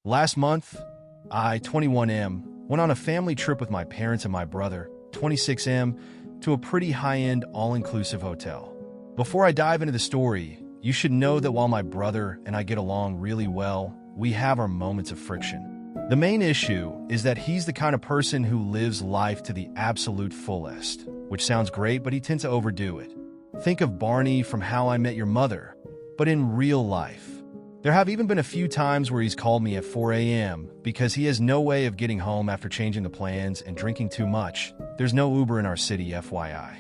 Last month, I, 21M, went on a family trip with my parents and my brother, 26M, to a pretty high-end, all-inclusive hotel. Before I dive into the story, you should know that while my brother and I get along really well, we have our moments of friction. The main issue is that he's the kind of person who lives life to the absolute fullest, which sounds great, but he tends to overdo it. Think of Barney from How I Met Your Mother, but in real life. There have even been a few times where he's called me at 4 a.m. because he has no way of getting home after changing the plans and drinking too much. There's no Uber in our city, FYI.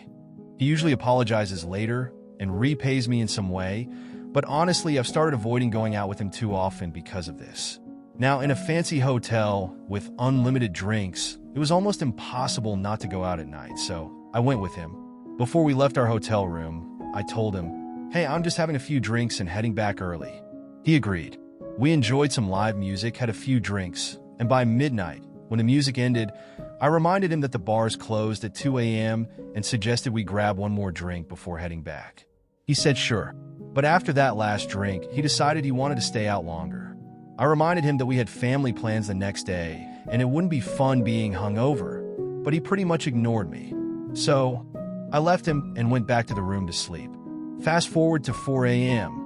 He usually apologizes later and repays me in some way, but honestly, I've started avoiding going out with him too often because of this. Now, in a fancy hotel with unlimited drinks, it was almost impossible not to go out at night, so I went with him. Before we left our hotel room, I told him, "Hey, I'm just having a few drinks and heading back early." He agreed. We enjoyed some live music, had a few drinks, and by midnight, when the music ended, I reminded him that the bars closed at 2 a.m. and suggested we grab one more drink before heading back. He said sure, but after that last drink, he decided he wanted to stay out longer. I reminded him that we had family plans the next day, and it wouldn't be fun being hungover, but he pretty much ignored me. So, I left him and went back to the room to sleep. Fast forward to 4 a.m.,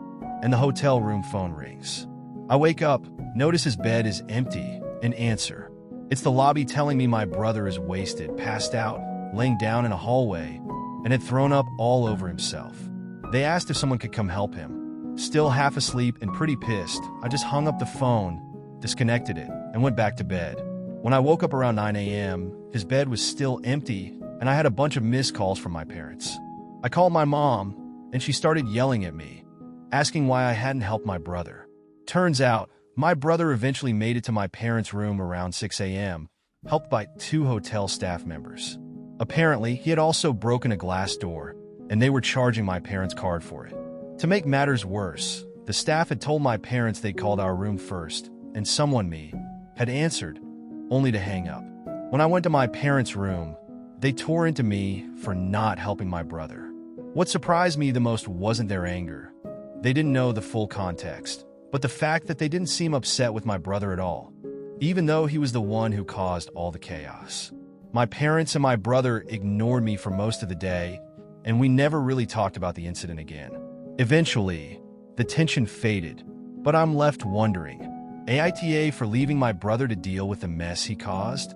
and the hotel room phone rings. I wake up, notice his bed is empty, and answer. It's the lobby telling me my brother is wasted, passed out, laying down in a hallway, and had thrown up all over himself. They asked if someone could come help him. Still half asleep and pretty pissed, I just hung up the phone, disconnected it, and went back to bed. When I woke up around 9 a.m., his bed was still empty, and I had a bunch of missed calls from my parents. I called my mom, and she started yelling at me, asking why I hadn't helped my brother. Turns out, my brother eventually made it to my parents' room around 6 a.m., helped by 2 hotel staff members. Apparently, he had also broken a glass door, and they were charging my parents' card for it. To make matters worse, the staff had told my parents they called our room first, and someone, me, had answered, only to hang up. When I went to my parents' room, they tore into me for not helping my brother. What surprised me the most wasn't their anger. They didn't know the full context, but the fact that they didn't seem upset with my brother at all, even though he was the one who caused all the chaos. My parents and my brother ignored me for most of the day, and we never really talked about the incident again. Eventually, the tension faded, but I'm left wondering, AITA for leaving my brother to deal with the mess he caused?